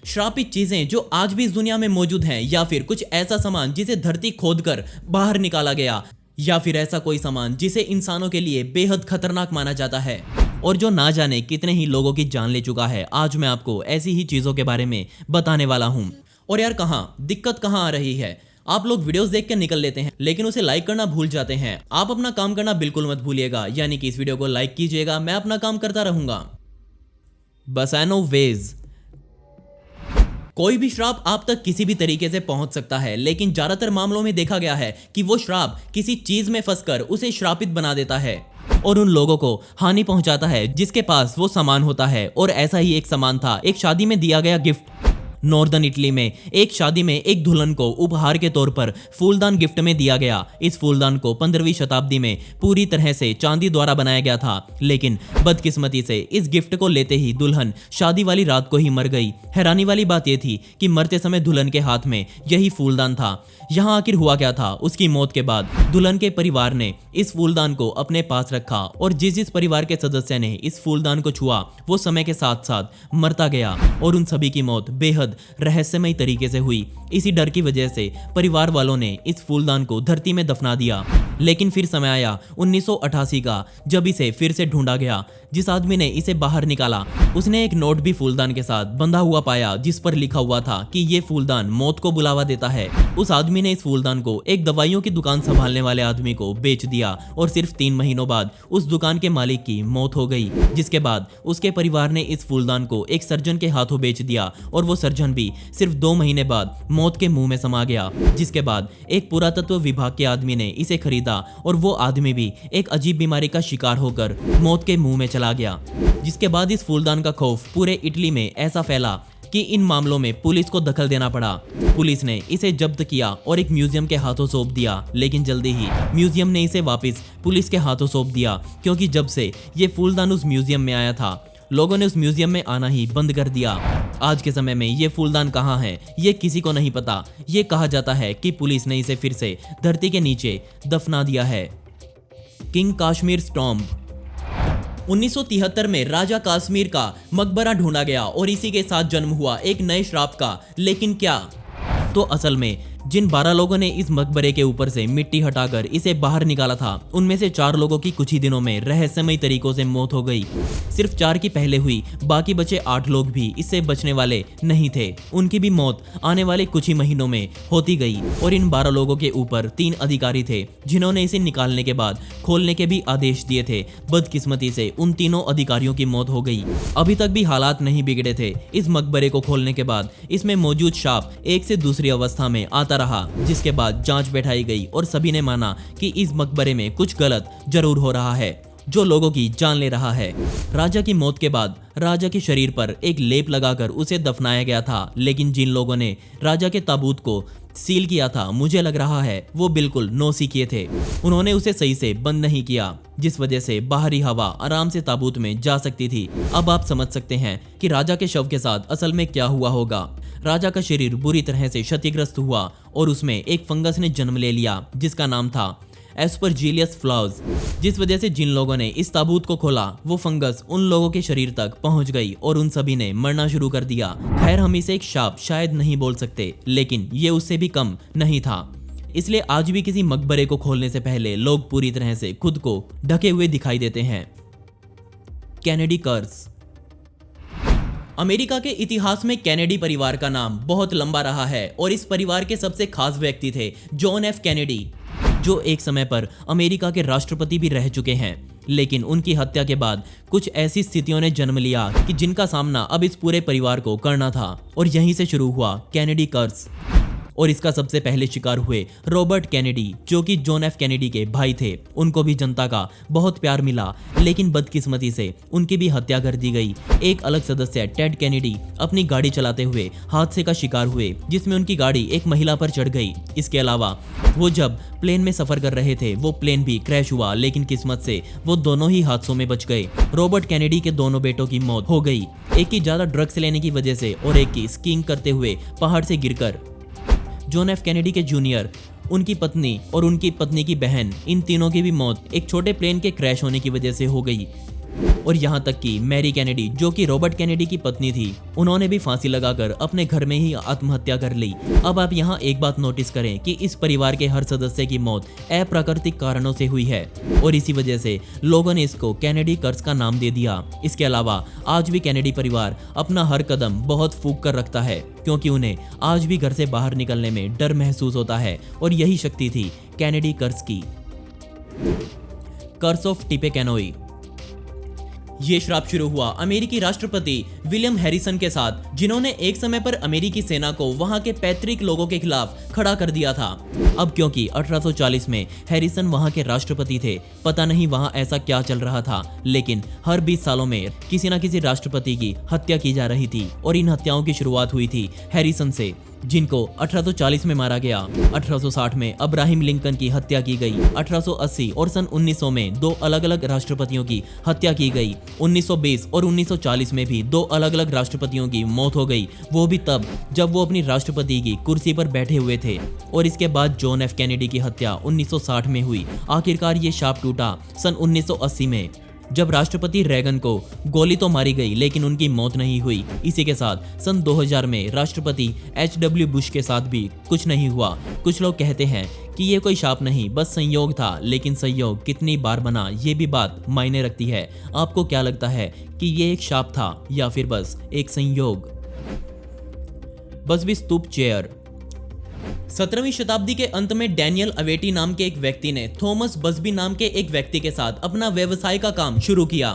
श्रापित चीजें जो आज भी इस दुनिया में मौजूद हैं, या फिर कुछ ऐसा सामान जिसे धरती खोदकर बाहर निकाला गया, या फिर ऐसा कोई सामान जिसे इंसानों के लिए बेहद खतरनाक माना जाता है और जो ना जाने कितने ही लोगों की जान ले चुका है। आज मैं आपको ऐसी ही चीजों के बारे में बताने वाला हूं। और यार दिक्कत कहां आ रही है, आप लोग वीडियोस देख कर निकल लेते हैं लेकिन उसे लाइक करना भूल जाते हैं। आप अपना काम करना बिल्कुल मत भूलिएगा, यानी कि इस वीडियो को लाइक कीजिएगा, मैं अपना काम करता रहूंगा। बसानो वेज। कोई भी श्राप आप तक किसी भी तरीके से पहुंच सकता है, लेकिन ज्यादातर मामलों में देखा गया है कि वो श्राप किसी चीज में फंसकर उसे श्रापित बना देता है और उन लोगों को हानि पहुंचाता है जिसके पास वो सामान होता है। और ऐसा ही एक सामान था, एक शादी में दिया गया गिफ्ट। नॉर्दर्न इटली में एक शादी में एक दुल्हन को उपहार के तौर पर फूलदान गिफ्ट में दिया गया। इस फूलदान को 15वीं शताब्दी में पूरी तरह से चांदी द्वारा बनाया गया था, लेकिन बदकिस्मती से इस गिफ्ट को लेते ही दुल्हन शादी वाली रात को ही मर गई। हैरानी वाली बात यह थी कि मरते समय दुल्हन के हाथ में यही फूलदान था। यहाँ आखिर हुआ क्या था? उसकी मौत के बाद दुल्हन के परिवार ने इस फूलदान को अपने पास रखा और जिस परिवार के सदस्य ने इस फूलदान को छुआ वो समय के साथ साथ मरता गया और उन सभी की मौत बेहद रहस्यमय तरीके से हुई। इसी डर की वजह से परिवार वालों ने इस फूलदान को धरती में दफना दिया। लेकिन फिर समय आया 1988 का, जब इसे फिर से ढूंढा गया। जिस आदमी ने इसे बाहर निकाला उसने एक नोट भी फूलदान के साथ बंधा हुआ पाया जिस पर लिखा हुआ था कि ये फूलदान मौत को बुलावा देता है। उस आदमी ने इस फूलदान को एक दवाइयों की दुकान संभालने वाले आदमी को बेच दिया और सिर्फ 3 महीनों बाद उस दुकान के मालिक की मौत हो गई। जिसके बाद उसके परिवार ने इस फूलदान को एक सर्जन के हाथों बेच दिया और वो सर्जन भी सिर्फ 2 महीने बाद मौत के मुंह में समा गया। जिसके बाद एक पुरातत्व विभाग के आदमी ने इसे खरीदा और वो आदमी भी एक अजीब बीमारी का शिकार होकर मौत के मुंह में चला गया। जिसके बाद इस फूलदान का खौफ पूरे इटली में ऐसा फैला कि इन मामलों में पुलिस को दखल देना पड़ा। पुलिस ने इसे जब्त किया और एक म्यूजियम के हाथों सौंप दिया, लेकिन जल्दी ही म्यूजियम ने इसे वापस पुलिस के हाथों सौंप दिया, क्योंकि जब से ये फूलदान उस म्यूजियम में आया था लोगों ने उस म्यूजियम में आना ही बंद कर दिया। आज के समय में ये फूलदान कहाँ है ये किसी को नहीं पता। ये कहा जाता है कि पुलिस ने इसे फिर से धरती के नीचे दफना दिया है। King Kashmir stomp. 1973 में राजा काश्मीर का मकबरा ढूंढा गया और इसी के साथ जन्म हुआ एक नए श्राप का। लेकिन क्या? तो असल में जिन 12 लोगों ने इस मकबरे के ऊपर से मिट्टी हटाकर इसे बाहर निकाला था उनमें से 4 लोगों की कुछ ही दिनों में रहस्यमय तरीकों से मौत हो गई। सिर्फ 4 की पहले हुई, बाकी बचे 8 लोग भी इससे बचने वाले नहीं थे। उनकी भी मौत आने वाले कुछ ही महीनों में होती गई और इन 12 लोगों के ऊपर 3 अधिकारी थे जिन्होंने इसे निकालने के बाद खोलने के भी आदेश दिए थे। बदकिस्मती से उन तीनों अधिकारियों की मौत हो गई। अभी तक भी हालात नहीं बिगड़े थे। इस मकबरे को खोलने के बाद इसमें मौजूद श्राप एक से दूसरी अवस्था में आता रहा, जिसके बाद जांच बैठाई गई और सभी ने माना कि इस मकबरे में कुछ गलत जरूर हो रहा है जो लोगों की जान ले रहा है। राजा की मौत के बाद राजा के शरीर पर एक लेप लगाकर उसे दफनाया गया था, लेकिन जिन लोगों ने राजा के ताबूत को सील किया था मुझे लग रहा है वो बिल्कुल नौसिखिए थे। उन्होंने उसे सही से बंद नहीं किया, जिस वजह से बाहरी हवा आराम से ताबूत में जा सकती थी। अब आप समझ सकते हैं कि राजा के शव के साथ असल में क्या हुआ होगा। राजा का शरीर बुरी तरह से क्षतिग्रस्त हुआ और उसमें एक फंगस ने जन्म ले लिया जिसका नाम था एस्परजिलियस फ्लावर्स। जिस वजह से जिन लोगों ने इस ताबूत को खोला वो फंगस उन लोगों के शरीर तक पहुंच गई और उन सभी ने मरना शुरू कर दिया। खैर, हम इसे एक शाप शायद नहीं बोल सकते, लेकिन ये उससे भी कम नहीं था। इसलिए आज भी किसी मकबरे को खोलने से पहले लोग पूरी तरह से खुद को ढके हुए दिखाई देते हैं। कैनेडी कर्स। अमेरिका के इतिहास में कैनेडी परिवार का नाम बहुत लंबा रहा है और इस परिवार के सबसे खास व्यक्ति थे जॉन एफ कैनेडी, जो एक समय पर अमेरिका के राष्ट्रपति भी रह चुके हैं। लेकिन उनकी हत्या के बाद कुछ ऐसी स्थितियों ने जन्म लिया कि जिनका सामना अब इस पूरे परिवार को करना था और यहीं से शुरू हुआ कैनेडी कर्स। और इसका सबसे पहले शिकार हुए रॉबर्ट कैनेडी, जो कि जॉन एफ कैनेडी के भाई थे। उनको भी जनता का बहुत प्यार मिला, लेकिन बदकिस्मती से उनकी भी हत्या कर दी गई। एक अलग सदस्य टेड कैनेडी अपनी गाड़ी चलाते हुए हादसे का शिकार हुए जिसमें उनकी गाड़ी एक महिला पर चढ़ गई। इसके अलावा वो जब प्लेन में सफर कर रहे थे वो प्लेन भी क्रैश हुआ, लेकिन किस्मत से वो दोनों ही हादसों में बच गए। रॉबर्ट कैनेडी के दोनों बेटों की मौत हो गई, एक की ज्यादा ड्रग्स लेने की वजह से और एक की स्कीइंग करते हुए पहाड़ से गिरकर। जॉन एफ कैनेडी के जूनियर, उनकी पत्नी और उनकी पत्नी की बहन, इन तीनों की भी मौत एक छोटे प्लेन के क्रैश होने की वजह से हो गई। और यहाँ तक कि मैरी कैनेडी, जो कि रॉबर्ट कैनेडी की पत्नी थी, उन्होंने भी फांसी लगाकर अपने घर में ही आत्महत्या कर ली। अब आप यहाँ एक बात नोटिस करें कि इस परिवार के हर सदस्य की मौत अप्राकृतिक कारणों से हुई है और इसी वजह से लोगों ने इसको कैनेडी कर्स का नाम दे दिया। इसके अलावा आज भी कैनेडी परिवार अपना हर कदम बहुत फूंक कर रखता है, क्योंकि उन्हें आज भी घर से बाहर निकलने में डर महसूस होता है और यही शक्ति थी कैनेडी कर्स की। Curse of Tippecanoe. ये श्राप शुरू हुआ अमेरिकी राष्ट्रपति विलियम हैरिसन के साथ, जिन्होंने एक समय पर अमेरिकी सेना को वहां के पैतृक लोगों के खिलाफ खड़ा कर दिया था। अब क्योंकि 1840 में हैरिसन वहां के राष्ट्रपति थे, पता नहीं वहां ऐसा क्या चल रहा था, लेकिन हर 20 सालों में किसी न किसी राष्ट्रपति की हत्या की जा रही थी और इन हत्याओं की शुरुआत हुई थी हैरिसन से, जिनको 1840 में मारा गया। 1860 में अब्राहम लिंकन की हत्या की गई। 1880 और सन 1900 में 2 अलग अलग राष्ट्रपतियों की हत्या की गई। 1920 और 1940 में भी 2 अलग अलग राष्ट्रपतियों की मौत हो गई, वो भी तब जब वो अपनी राष्ट्रपति की कुर्सी पर बैठे हुए थे। और इसके बाद जॉन एफ कैनेडी की हत्या 1960 में हुई। आखिरकार ये शाप टूटा सन 1980 में, जब राष्ट्रपति रेगन को गोली तो मारी गई लेकिन उनकी मौत नहीं हुई। इसी के साथ सन 2000 में राष्ट्रपति एच.डब्ल्यू. बुश के साथ भी कुछ नहीं हुआ। कुछ लोग कहते हैं कि ये कोई शाप नहीं, बस संयोग था, लेकिन संयोग कितनी बार बना ये भी बात मायने रखती है। आपको क्या लगता है कि ये एक शाप था या फिर बस एक संयोग? बसबी स्तूप चेयर। 17वीं शताब्दी के अंत में डैनियल अवेटी नाम के एक व्यक्ति ने थॉमस बसबी नाम के एक व्यक्ति के साथ अपना व्यवसाय का काम शुरू किया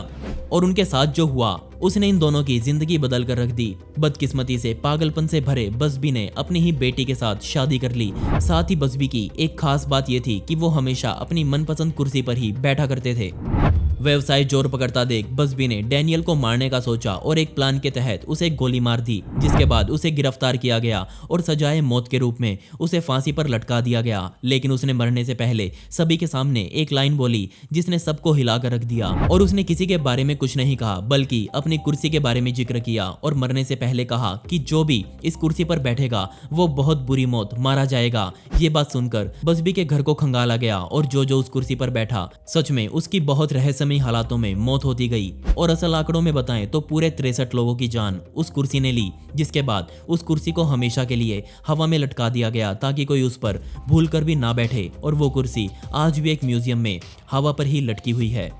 और उनके साथ जो हुआ उसने इन दोनों की जिंदगी बदल कर रख दी। बदकिस्मती से पागलपन से भरे बसबी ने अपनी ही बेटी के साथ शादी कर ली। साथ ही बसबी की एक खास बात यह थी कि वो हमेशा अपनी मनपसंद कुर्सी पर ही बैठा करते थे। व्यवसाय जोर पकड़ता देख बसबी ने डैनियल को मारने का सोचा और एक प्लान के तहत उसे गोली मार दी, जिसके बाद उसे गिरफ्तार किया गया और सजाए मौत के रूप में उसे फांसी पर लटका दिया गया। लेकिन उसने मरने से पहले सभी के सामने एक लाइन बोली जिसने सबको हिलाकर रख दिया, और उसने किसी के बारे में कुछ नहीं कहा बल्कि अपनी कुर्सी के बारे में जिक्र किया और मरने से पहले कहा कि जो भी इस कुर्सी पर बैठेगा वो बहुत बुरी मौत मारा जाएगा। ये बात सुनकर बसबी के घर को खंगाला गया और जो उस कुर्सी पर बैठा सच में उसकी बहुत रहस्यमयी हालातों में मौत होती गई। और असल आंकड़ों में बताएं तो पूरे 63 लोगों की जान उस कुर्सी ने ली, जिसके बाद उस कुर्सी को हमेशा के लिए हवा में लटका दिया गया ताकि कोई उस पर भूल कर भी ना बैठे। और वो कुर्सी आज भी एक म्यूजियम में हवा पर ही लटकी हुई है।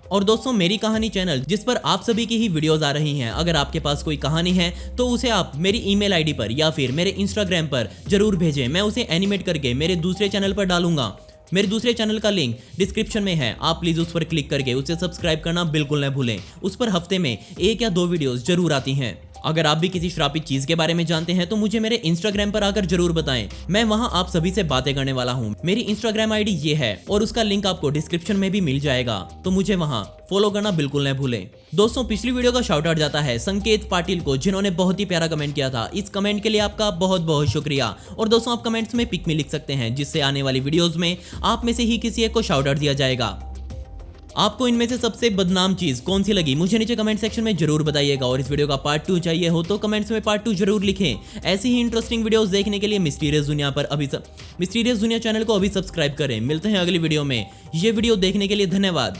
और दोस्तों, मेरी कहानी चैनल जिस पर आप सभी की ही वीडियोस आ रही हैं, अगर आपके पास कोई कहानी है तो उसे आप मेरी ईमेल आईडी पर या फिर मेरे इंस्टाग्राम पर जरूर भेजें। मैं उसे एनिमेट करके मेरे दूसरे चैनल पर डालूंगा। मेरे दूसरे चैनल का लिंक डिस्क्रिप्शन में है, आप प्लीज उस पर क्लिक करके उसे सब्सक्राइब करना बिल्कुल न भूलें। उस पर हफ्ते में 1 या 2 वीडियोस जरूर आती हैं। अगर आप भी किसी श्रापित चीज के बारे में जानते हैं तो मुझे मेरे इंस्टाग्राम पर आकर जरूर बताएं, मैं वहां आप सभी से बातें करने वाला हूं। मेरी इंस्टाग्राम आईडी ये है और उसका लिंक आपको डिस्क्रिप्शन में भी मिल जाएगा, तो मुझे वहां फॉलो करना बिल्कुल न भूलें। दोस्तों, पिछली वीडियो का शाउट आउट जाता है संकेत पाटिल को, जिन्होंने बहुत ही प्यारा कमेंट किया था। इस कमेंट के लिए आपका बहुत बहुत शुक्रिया। और दोस्तों, आप कमेंट्स में पिक में लिख सकते हैं, जिससे आने वाली वीडियोस में आप में से ही किसी एक को शाउट आउट दिया जाएगा। आपको इनमें से सबसे बदनाम चीज कौन सी लगी मुझे नीचे कमेंट सेक्शन में जरूर बताइएगा। और इस वीडियो का पार्ट 2 चाहिए हो तो कमेंट्स में पार्ट 2 जरूर लिखें। ऐसी ही इंटरेस्टिंग वीडियोस देखने के लिए मिस्टीरियस दुनिया चैनल को अभी सब्सक्राइब करें। मिलते हैं अगली वीडियो में। ये वीडियो देखने के लिए धन्यवाद।